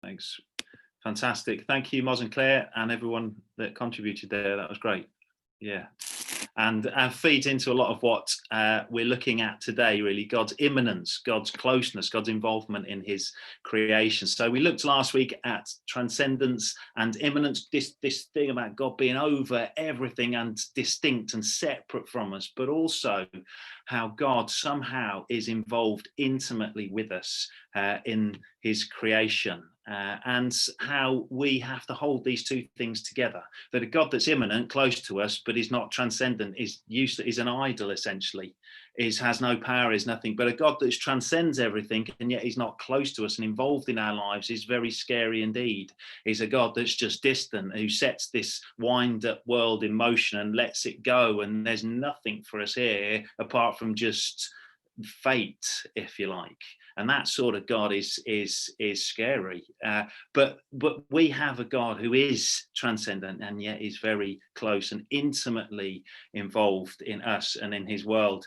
Thanks. Fantastic. Thank you, Moz and Claire, and everyone that contributed there. That was great. Yeah. And feeds into a lot of what we're looking at today, really, God's immanence, God's closeness, God's involvement in his creation. So we looked last week at transcendence and immanence, this thing about God being over everything and distinct and separate from us, but also how God somehow is involved intimately with us in his creation. And how we have to hold these two things together, that a God that's immanent, close to us, but is not transcendent, is an idol, essentially, has no power, is nothing, but a God that transcends everything, and yet he's not close to us and involved in our lives, is very scary indeed. He's a God that's just distant, who sets this wind-up world in motion and lets it go, and there's nothing for us here apart from just fate, if you like. And that sort of God is scary. But we have a God who is transcendent and yet is very close and intimately involved in us and in his world.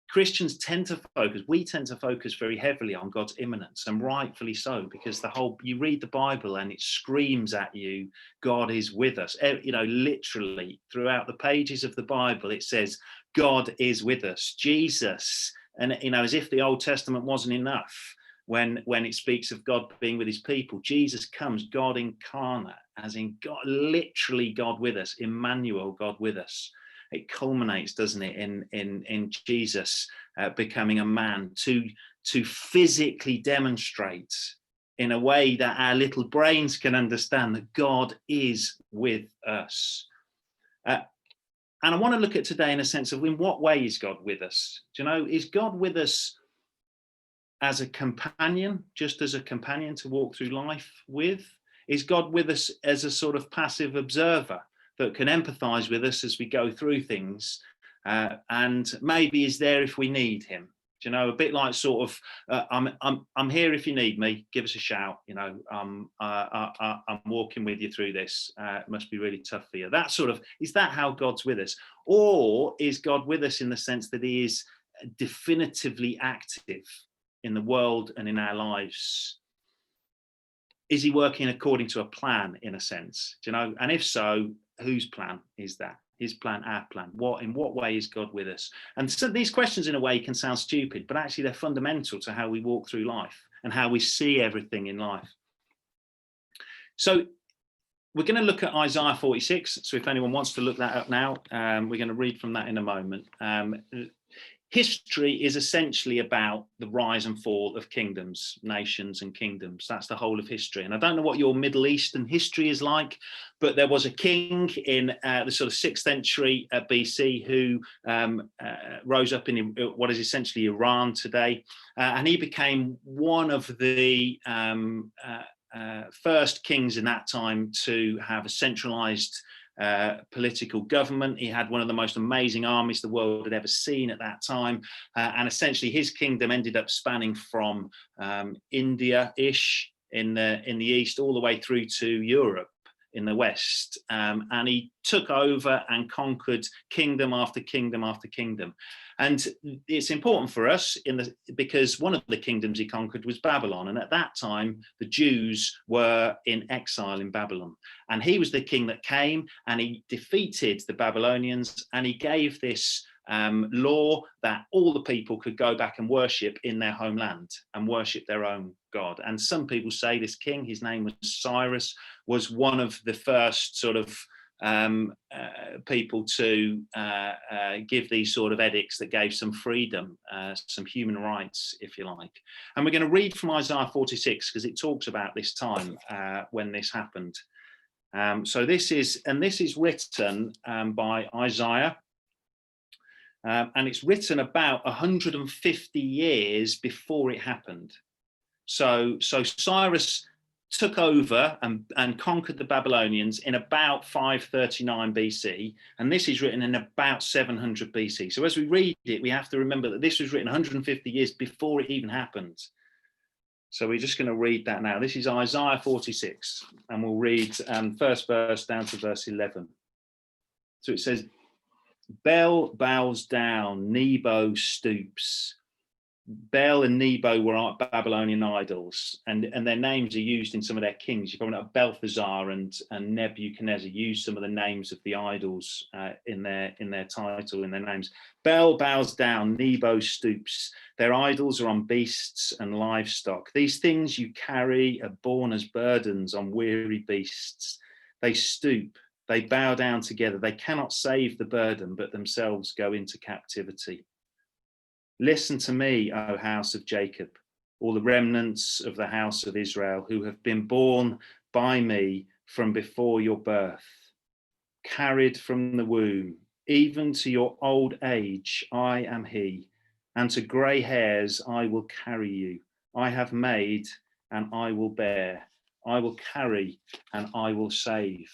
Christians tend to focus very heavily on God's immanence, and rightfully so, because you read the Bible and it screams at you, God is with us. Literally throughout the pages of the Bible, it says, God is with us. Jesus, and as if the Old Testament wasn't enough, when it speaks of God being with his people, Jesus comes, God incarnate, as in God, literally God with us, Emmanuel, God with us. It culminates, doesn't it, in Jesus becoming a man to physically demonstrate in a way that our little brains can understand that God is with us. And I want to look at today in a sense of, in what way is God with us? Do you know, is God with us as a companion, just as a companion to walk through life with? Is God with us as a sort of passive observer that can empathize with us as we go through things, and maybe is there if we need him? Do you know, a bit like sort of, I'm here if you need me, give us a shout. I'm walking with you through this. It must be really tough for you. That sort of, is that how God's with us? Or is God with us in the sense that he is definitively active in the world and in our lives? Is he working according to a plan, in a sense? Do you know? And if so, whose plan is that? His plan, our plan? In what way is God with us? And so these questions, in a way, can sound stupid, but actually they're fundamental to how we walk through life and how we see everything in life. So we're going to look at Isaiah 46. So if anyone wants to look that up now, we're going to read from that in a moment. History is essentially about the rise and fall of kingdoms, nations and kingdoms. That's the whole of history. And I don't know what your Middle Eastern history is like, but there was a king in the sort of 6th century BC who rose up in what is essentially Iran today. And he became one of the first kings in that time to have a centralized political government. He had one of the most amazing armies the world had ever seen at that time, and essentially his kingdom ended up spanning from India-ish in the east all the way through to Europe in the west, and he took over and conquered kingdom after kingdom after kingdom. And it's important for us because one of the kingdoms he conquered was Babylon. And at that time, the Jews were in exile in Babylon. And he was the king that came and he defeated the Babylonians, and he gave this law that all the people could go back and worship in their homeland and worship their own God. And some people say this king, his name was Cyrus, was one of the first sort of people to give these sort of edicts that gave some freedom, some human rights, if you like. And we're going to read from Isaiah 46 because it talks about this time when this happened. So this is written by Isaiah, and it's written about 150 years before it happened. So Cyrus took over and conquered the Babylonians in about 539 BC, and this is written in about 700 BC. So as we read it, we have to remember that this was written 150 years before it even happened. So we're just going to read that now. This is Isaiah 46, and we'll read first verse down to verse 11. So it says, Bel bows down, Nebo stoops. Bel and Nebo were Babylonian idols, and their names are used in some of their kings. You probably know Balthazar and Nebuchadnezzar used some of the names of the idols in their title, in their names. Bel bows down, Nebo stoops. Their idols are on beasts and livestock. These things you carry are borne as burdens on weary beasts. They stoop, they bow down together. They cannot save the burden, but themselves go into captivity. Listen to me, O house of Jacob, all the remnants of the house of Israel who have been born by me from before your birth, carried from the womb, even to your old age, I am he, and to grey hairs I will carry you. I have made and I will bear. I will carry and I will save.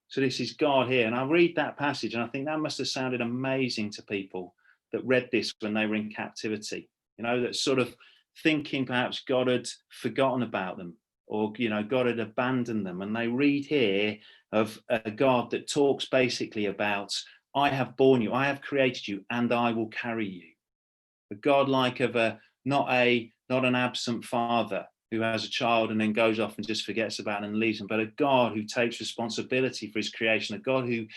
So this is God here. And I read that passage and I think that must have sounded amazing to people that read this when they were in captivity, that sort of thinking perhaps God had forgotten about them, or, God had abandoned them. And they read here of a God that talks basically about, I have born you, I have created you, and I will carry you. A God like of not an absent father who has a child and then goes off and just forgets about it and leaves them, but a God who takes responsibility for his creation, a God who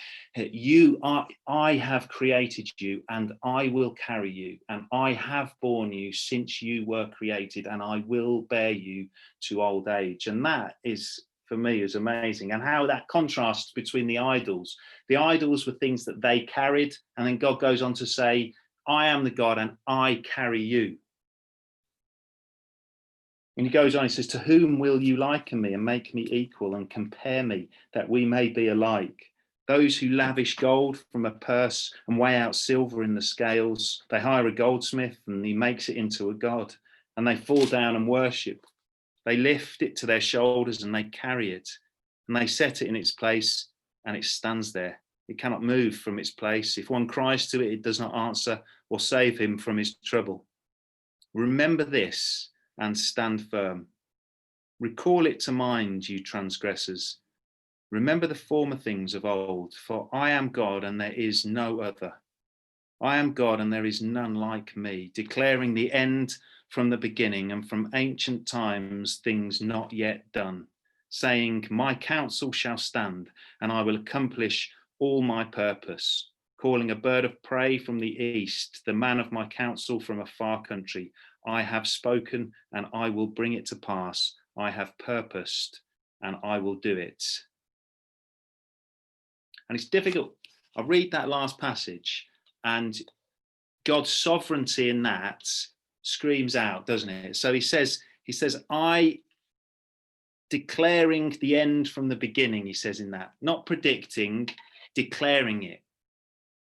I have created you and I will carry you, and I have borne you since you were created, and I will bear you to old age. And that is, for me, is amazing. And how that contrasts between the idols. The idols were things that they carried, and then God goes on to say, I am the God and I carry you. And he goes on, he says, to whom will you liken me and make me equal and compare me that we may be alike? Those who lavish gold from a purse and weigh out silver in the scales, they hire a goldsmith and he makes it into a god, and they fall down and worship. They lift it to their shoulders and they carry it, and they set it in its place and it stands there. It cannot move from its place. If one cries to it, it does not answer or save him from his trouble. Remember this and stand firm. Recall it to mind, you transgressors. Remember the former things of old, for I am God and there is no other. I am God and there is none like me, declaring the end from the beginning and from ancient times things not yet done, saying, my counsel shall stand and I will accomplish all my purpose, calling a bird of prey from the east, the man of my counsel from a far country. I have spoken and I will bring it to pass. I have purposed and I will do it. And it's difficult. I read that last passage and God's sovereignty in that screams out, doesn't it? So he says, I declaring the end from the beginning, he says in that, not predicting, declaring it.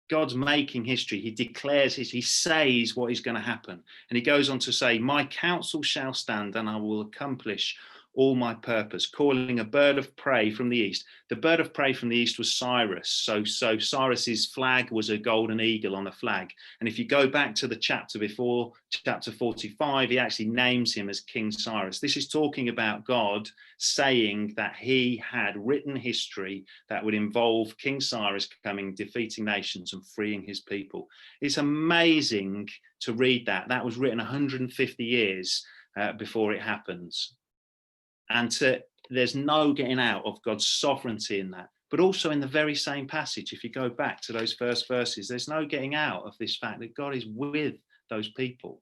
God's making history. He declares history. He says what is going to happen. And he goes on to say, my counsel shall stand and I will accomplish all my purpose, calling a bird of prey from the east. The bird of prey from the east was Cyrus. So Cyrus's flag was a golden eagle on a flag. And if you go back to the chapter before, chapter 45, he actually names him as King Cyrus. This is talking about God saying that he had written history that would involve King Cyrus coming, defeating nations and freeing his people. It's amazing to read that. That was written 150 years before it happens. And there's no getting out of God's sovereignty in that. But also in the very same passage, if you go back to those first verses, there's no getting out of this fact that God is with those people.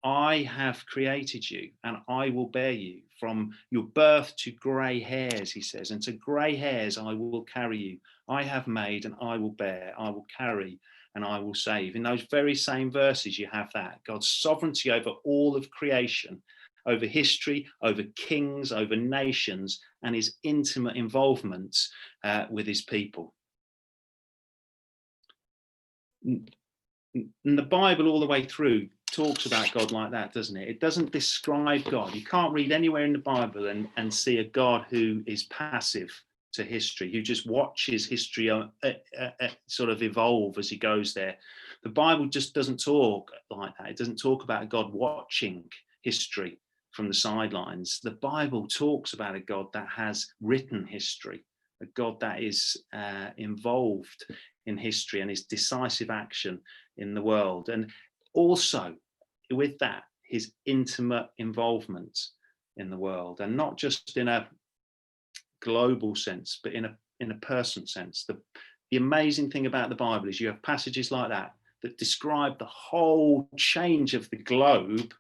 I have created you and I will bear you from your birth to grey hairs, he says, and to grey hairs I will carry you. I have made and I will bear, I will carry and I will save. In those very same verses, you have that God's sovereignty over all of creation, over history, over kings, over nations, and his intimate involvement with his people. And the Bible all the way through talks about God like that, doesn't it? It doesn't describe God. You can't read anywhere in the Bible and see a God who is passive to history, who just watches history sort of evolve as he goes there. The Bible just doesn't talk like that. It doesn't talk about God watching history from the sidelines. The Bible talks about a God that has written history, a God that is involved in history and his decisive action in the world. And also, with that, his intimate involvement in the world, and not just in a global sense, but in a personal sense. The amazing thing about the Bible is you have passages like that describe the whole change of the globe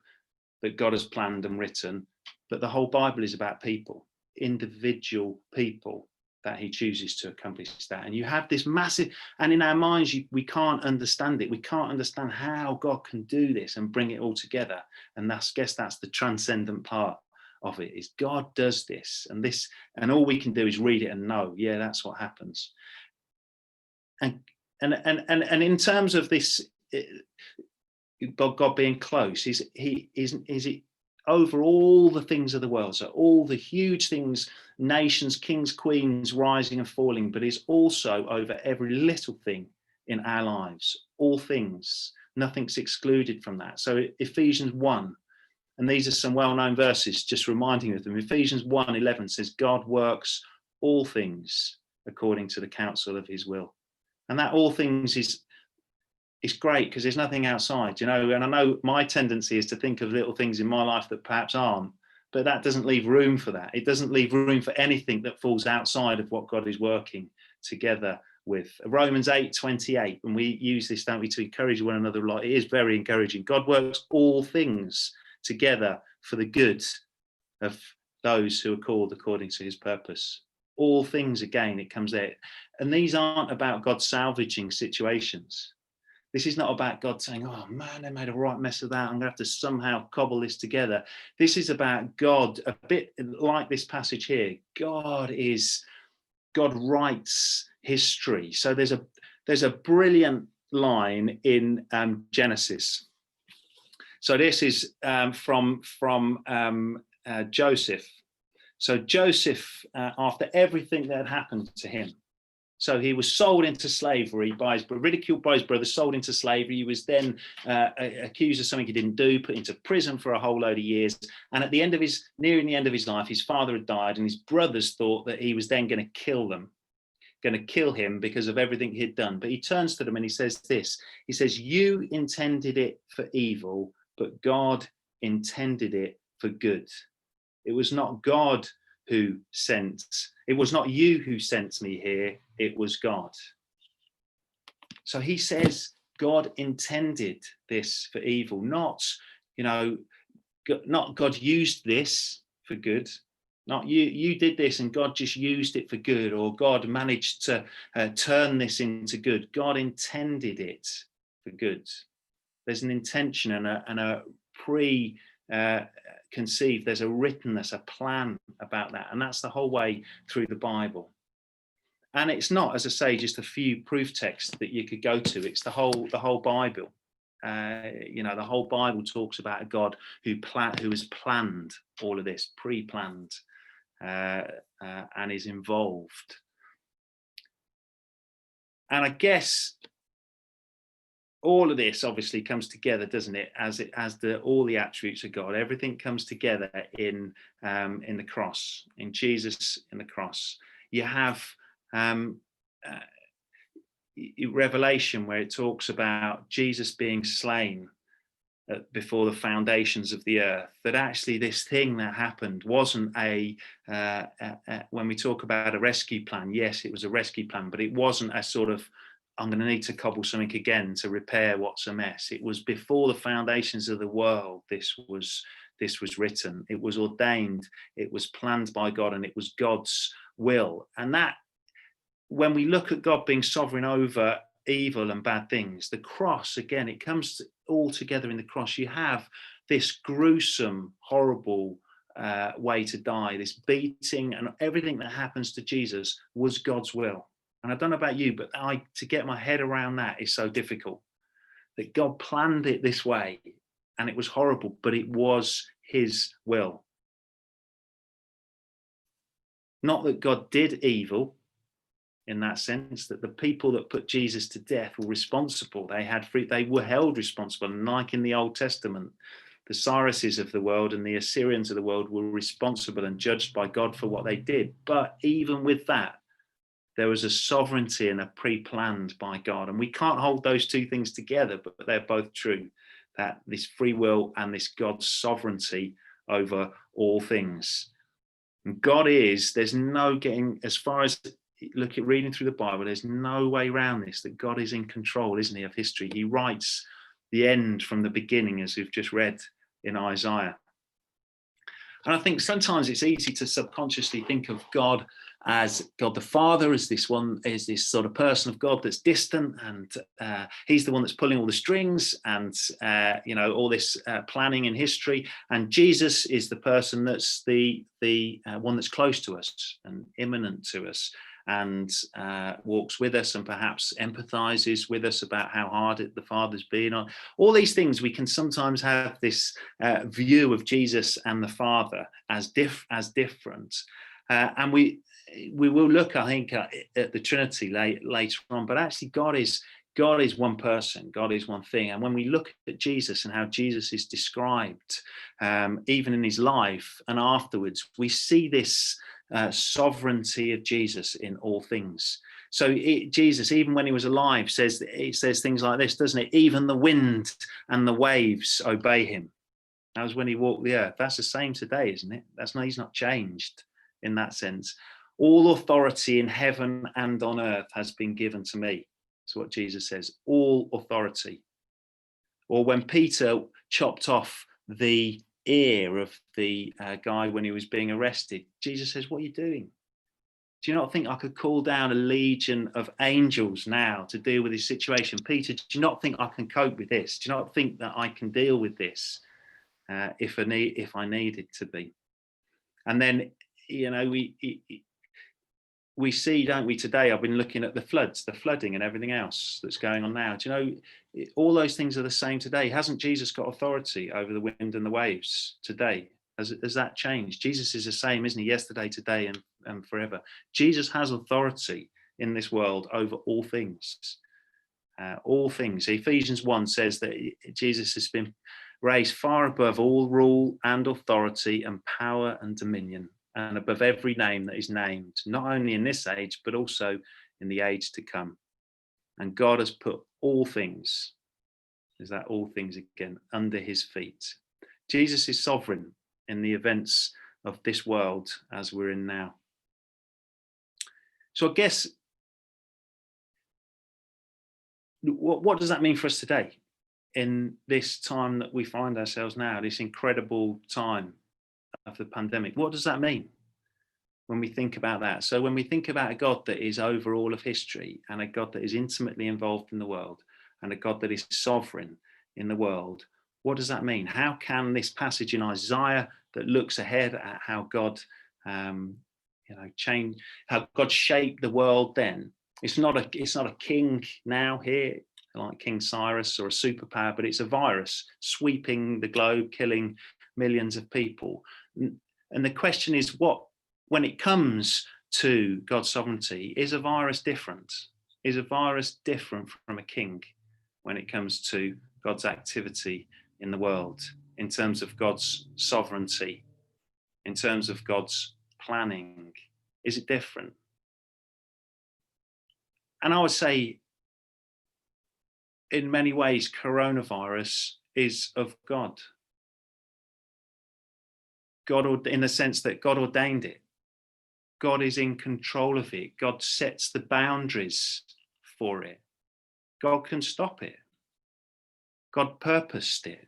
that God has planned and written, but the whole Bible is about people, individual people that he chooses to accomplish that. And you have this massive, and in our minds, we can't understand it. We can't understand how God can do this and bring it all together. And I guess that's the transcendent part of it, is God does this, and all we can do is read it and know, yeah, that's what happens. And in terms of this, God being close, is it over all the things of the world, so all the huge things, nations, kings, queens rising and falling, but is also over every little thing in our lives, all things, nothing's excluded from that. So Ephesians 1, and these are some well-known verses, just reminding you of them. Ephesians 1:11 says, God works all things according to the counsel of his will. And that all things is great, because there's nothing outside, and I know my tendency is to think of little things in my life that perhaps aren't, but that doesn't leave room for that. It doesn't leave room for anything that falls outside of what God is working together with. Romans 8:28, and we use this, don't we, to encourage one another a lot. It is very encouraging. God works all things together for the good of those who are called according to his purpose. All things, again, it comes there. And these aren't about God salvaging situations. This is not about God saying, oh man, they made a right mess of that, I'm going to have to somehow cobble this together. This is about God, a bit like this passage here. God writes history. So there's a brilliant line in Genesis. So this is from Joseph. So Joseph, after everything that had happened to him, so he was sold into slavery, ridiculed by his brothers, sold into slavery. He was then accused of something he didn't do, put into prison for a whole load of years. And at the end of nearing the end of his life, his father had died, and his brothers thought that he was then going to kill him because of everything he'd done. But he turns to them and he says this. He says, you intended it for evil, but God intended it for good. It was not God who sent, it was not you who sent me here, it was God. So he says God intended this for evil, not God used this for good, not you did this and God just used it for good, or God managed to turn this into good. God intended it for good. There's an intention and a conceived, there's a writtenness, a plan about that, and that's the whole way through the Bible. And it's not, as I say, just a few proof texts that you could go to. It's the whole Bible. The whole Bible talks about a God who has planned all of this, pre-planned, and is involved. And I guess all of this obviously comes together, doesn't it? As all the attributes of God, everything comes together in the cross, in Jesus, in the cross. You have Revelation, where it talks about Jesus being slain before the foundations of the earth. That actually this thing that happened wasn't when we talk about a rescue plan, yes, it was a rescue plan, but it wasn't a sort of, I'm going to need to cobble something again to repair what's a mess. It was before the foundations of the world. This was written. It was ordained. It was planned by God, and it was God's will. And that, when we look at God being sovereign over evil and bad things, the cross, again, it comes all together in the cross. You have this gruesome, horrible way to die, this beating, and everything that happens to Jesus was God's will. And I don't know about you, but to get my head around that is so difficult, that God planned it this way, and it was horrible, but it was his will. Not that God did evil in that sense, that the people that put Jesus to death were responsible. They were held responsible. And like in the Old Testament, the Cyruses of the world and the Assyrians of the world were responsible and judged by God for what they did. But even with that, there was a sovereignty and a pre-planned by God. And we can't hold those two things together, but they're both true. that this free will and this God's sovereignty over all things. And God is, there's no getting, as far as look at reading through the Bible, there's no way around this, that God is in control, isn't he, of history. He writes the end from the beginning, as we've just read in Isaiah. And I think sometimes it's easy to subconsciously think of God as God the Father, as this sort of person of God that's distant, and he's the one that's pulling all the strings, and all this planning in history. And Jesus is the person that's the one that's close to us and imminent to us, and walks with us and perhaps empathizes with us about how hard the Father's been on. All these things, we can sometimes have this view of Jesus and the Father as different. And we will look, I think, at the Trinity later on, but actually God is one person, God is one thing. And when we look at Jesus and how Jesus is described, even in his life and afterwards, we see this sovereignty of Jesus in all things. So Jesus, even when he was alive, says things like this, doesn't it? Even the wind and the waves obey him. That was when he walked the earth. That's the same today, isn't it? He's not changed in that sense. All authority in heaven and on earth has been given to me. That's what Jesus says. All authority. Or when Peter chopped off the ear of the guy when he was being arrested, Jesus says, what are you doing? Do you not think I could call down a legion of angels now to deal with this situation? Peter, do you not think I can cope with this? Do you not think that I can deal with this if I needed to be? And then, we see, don't we, today, I've been looking at the flooding and everything else that's going on now. Do you know, all those things are the same today. Hasn't Jesus got authority over the wind and the waves today? Has that changed? Jesus is the same, isn't he? Yesterday, today, and forever. Jesus has authority in this world over all things. All things. Ephesians 1 says that Jesus has been raised far above all rule and authority and power and dominion, and above every name that is named, not only in this age, but also in the age to come. And God has put all things, is that all things again, under his feet. Jesus is sovereign in the events of this world as we're in now. So I guess, what does that mean for us today in this time that we find ourselves now, this incredible time of the pandemic? What does that mean when we think about that? So when we think about a God that is over all of history, and a God that is intimately involved in the world, and a God that is sovereign in the world, what does that mean? How can this passage in Isaiah that looks ahead at how God change, how God shaped the world then? It's not a king now here like King Cyrus or a superpower, but it's a virus sweeping the globe, killing millions of people. And the question is, when it comes to God's sovereignty, is a virus different? Is a virus different from a king when it comes to God's activity in the world, in terms of God's sovereignty, in terms of God's planning? Is it different? And I would say, in many ways, coronavirus is of God. God, in the sense that God ordained it. God is in control of it. God sets the boundaries for it. God can stop it. God purposed it.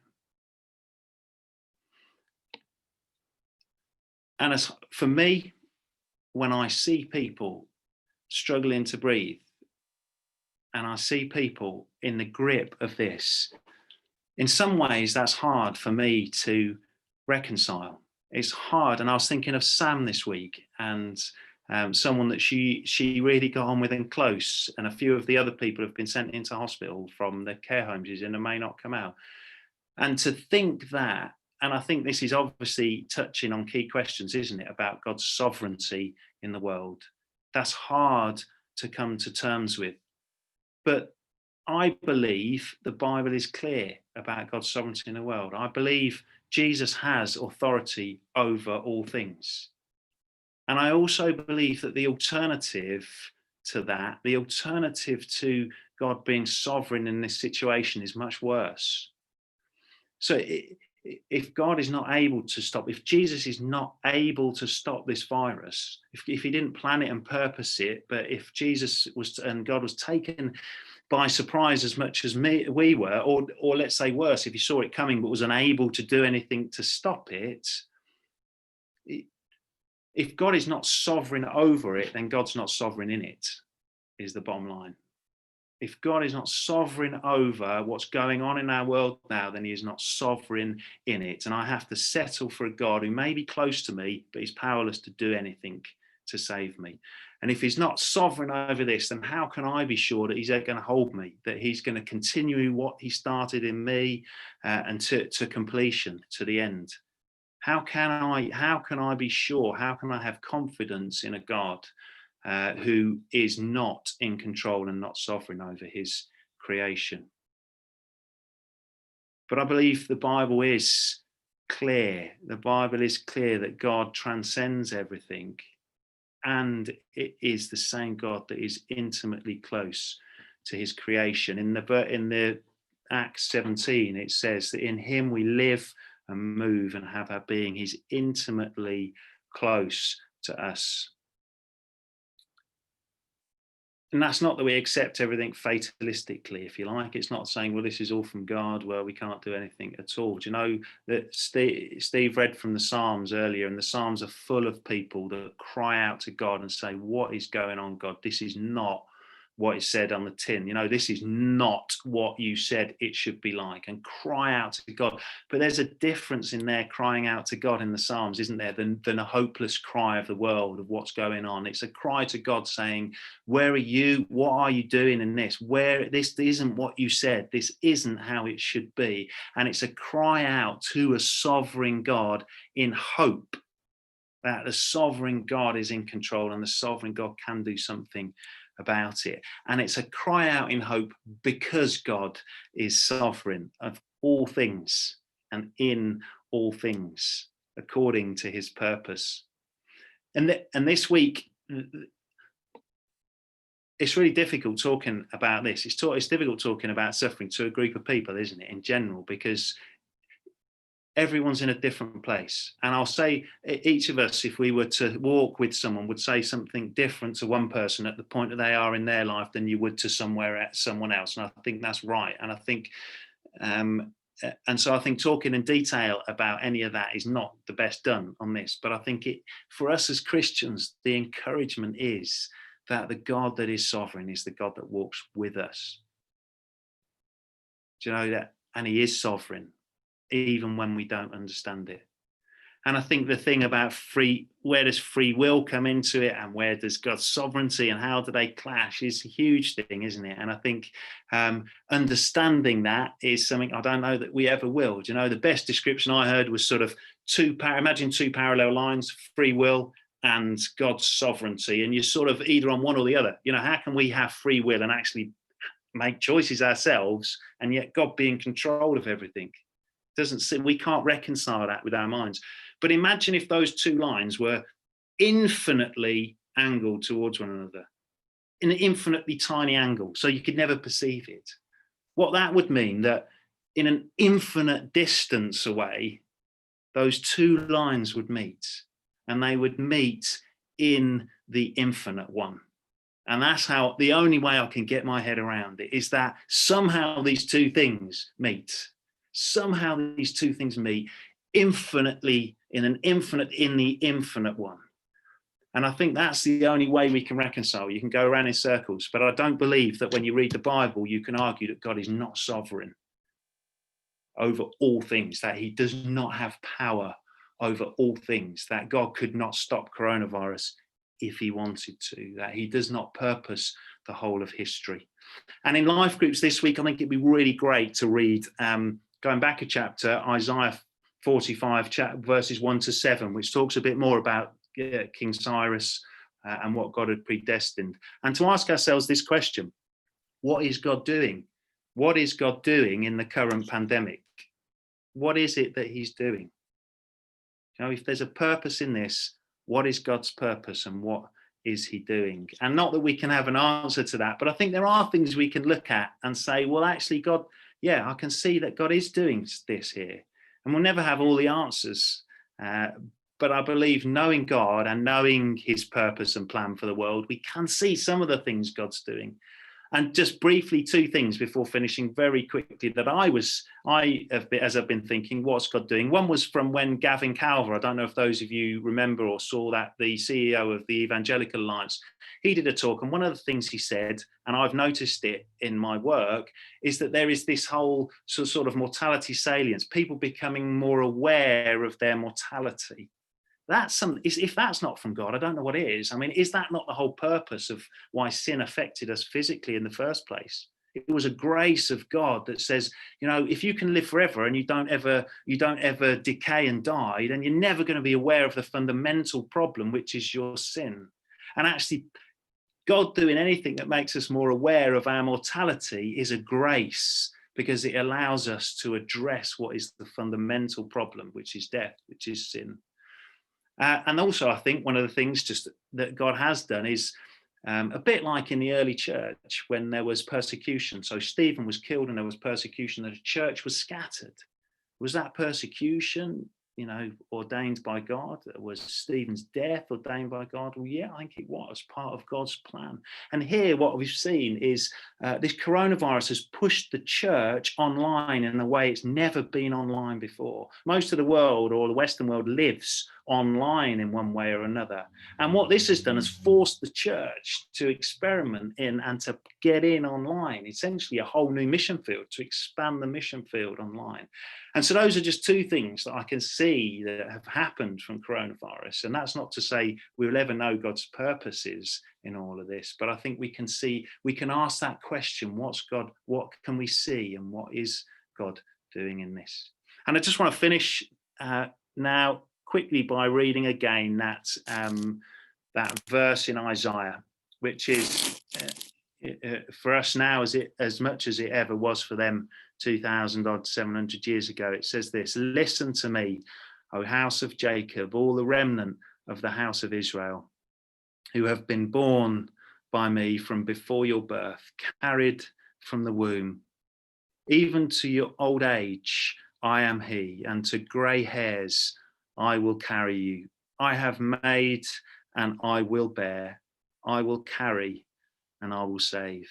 And as for me, when I see people struggling to breathe, and I see people in the grip of this, in some ways that's hard for me to reconcile. It's hard. And I was thinking of Sam this week, and someone that she really got on with and close, and a few of the other people have been sent into hospital from the care homes she's in and may not come out. And to think that, and I think this is obviously touching on key questions, isn't it, about God's sovereignty in the world. That's hard to come to terms with. But I believe the Bible is clear about God's sovereignty in the world. I believe Jesus has authority over all things. And I also believe that the alternative to that, the alternative to God being sovereign in this situation, is much worse. So if God is not able to stop, if Jesus is not able to stop this virus, if he didn't plan it and purpose it, but if Jesus was and God was taken by surprise as much as we were, or let's say worse, if he saw it coming but was unable to do anything to stop it, if God is not sovereign over it, then God's not sovereign in it, is the bottom line. If God is not sovereign over what's going on in our world now, then he is not sovereign in it. And I have to settle for a God who may be close to me, but he's powerless to do anything to save me. And if he's not sovereign over this, then how can I be sure that he's going to hold me, that he's going to continue what he started in me and to completion, to the end? How can I be sure? How can I have confidence in a God who is not in control and not sovereign over his creation? But I believe the Bible is clear. The Bible is clear that God transcends everything, and it is the same God that is intimately close to his creation. In the Acts 17, it says that in him we live and move and have our being. He's intimately close to us. And that's not that we accept everything fatalistically, if you like. It's not saying, well, this is all from God, well, we can't do anything at all. Do you know that Steve read from the Psalms earlier, and the Psalms are full of people that cry out to God and say, what is going on, God? This is not what is said on the tin. You know, this is not what you said it should be like, and cry out to God. But there's a difference in their crying out to God in the Psalms, isn't there, than a hopeless cry of the world of what's going on. It's a cry to God saying, where are you? What are you doing in this? Where this isn't what you said. This isn't how it should be. And it's a cry out to a sovereign God in hope that the sovereign God is in control and the sovereign God can do something about it. And it's a cry out in hope because God is sovereign of all things and in all things according to his purpose. And this week, it's really difficult talking about this. It's difficult talking about suffering to a group of people, isn't it, in general, because everyone's in a different place. And I'll say each of us, if we were to walk with someone, would say something different to one person at the point that they are in their life than you would to someone else. And I think that's right. And I think, and so I think talking in detail about any of that is not the best done on this. But I think for us as Christians, the encouragement is that the God that is sovereign is the God that walks with us. Do you know that? And he is sovereign, even when we don't understand it. And I think the thing about where does free will come into it, and where does God's sovereignty and how do they clash, is a huge thing, isn't it? And I think understanding that is something I don't know that we ever will. Do you know, the best description I heard was sort of imagine two parallel lines, free will and God's sovereignty, and you're sort of either on one or the other. You know, how can we have free will and actually make choices ourselves, and yet God be in control of everything? We can't reconcile that with our minds. But imagine if those two lines were infinitely angled towards one another, in an infinitely tiny angle, so you could never perceive it. What that would mean, that in an infinite distance away, those two lines would meet, and they would meet in the infinite one. And that's how, the only way I can get my head around it is that somehow these two things meet. Somehow these two things meet infinitely in the infinite one. And I think that's the only way we can reconcile. You can go around in circles, but I don't believe that when you read the Bible, you can argue that God is not sovereign over all things, that he does not have power over all things, that God could not stop coronavirus if he wanted to, that he does not purpose the whole of history. And in life groups this week, I think it'd be really great to read, going back a chapter, Isaiah 45, verses 1-7, which talks a bit more about King Cyrus and what God had predestined. And to ask ourselves this question: what is God doing? What is God doing in the current pandemic? What is it that he's doing? You know, if there's a purpose in this, what is God's purpose and what is he doing? And not that we can have an answer to that, but I think there are things we can look at and say, well, actually, God yeah, I can see that God is doing this here. And we'll never have all the answers. But I believe knowing God and knowing his purpose and plan for the world, we can see some of the things God's doing. And just briefly, two things before finishing very quickly that as I've been thinking, what's God doing? One was from when Gavin Calver, I don't know if those of you remember or saw that, the CEO of the Evangelical Alliance, he did a talk. And one of the things he said, and I've noticed it in my work, is that there is this whole sort of mortality salience, people becoming more aware of their mortality. If that's not from God, I don't know what is. I mean, is that not the whole purpose of why sin affected us physically in the first place? It was a grace of God that says, if you can live forever and you don't ever decay and die, then you're never going to be aware of the fundamental problem, which is your sin. And actually, God doing anything that makes us more aware of our mortality is a grace, because it allows us to address what is the fundamental problem, which is death, which is sin. And also, I think one of the things just that God has done is a bit like in the early church when there was persecution. So Stephen was killed and there was persecution, and the church was scattered. Was that persecution, ordained by God? Was Stephen's death ordained by God? Well, yeah, I think it was part of God's plan. And here, what we've seen is this coronavirus has pushed the church online in a way it's never been online before. Most of the world, or the Western world, lives online in one way or another. And what this has done is forced the church to experiment in and to get in online, essentially a whole new mission field, to expand the mission field online. And so those are just two things that I can see that have happened from coronavirus. And that's not to say we'll ever know God's purposes in all of this, but I think we can ask that question, what can we see, and what is God doing in this? And I just want to finish now quickly by reading again that verse in Isaiah, which is for us now as much as it ever was for them 700 years ago. It says this: "Listen to me, O house of Jacob, all the remnant of the house of Israel, who have been born by me from before your birth, carried from the womb. Even to your old age, I am he, and to grey hairs, I will carry you. I have made and I will bear. I will carry and I will save."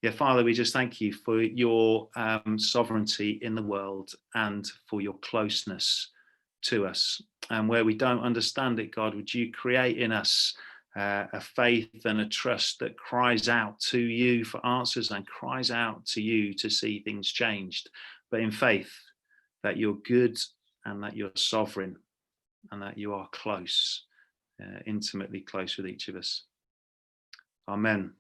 Yeah, Father, we just thank you for your sovereignty in the world and for your closeness to us. And where we don't understand it, God, would you create in us a faith and a trust that cries out to you for answers and cries out to you to see things changed, but in faith that you're good and that you're sovereign and that you are close, intimately close with each of us. Amen.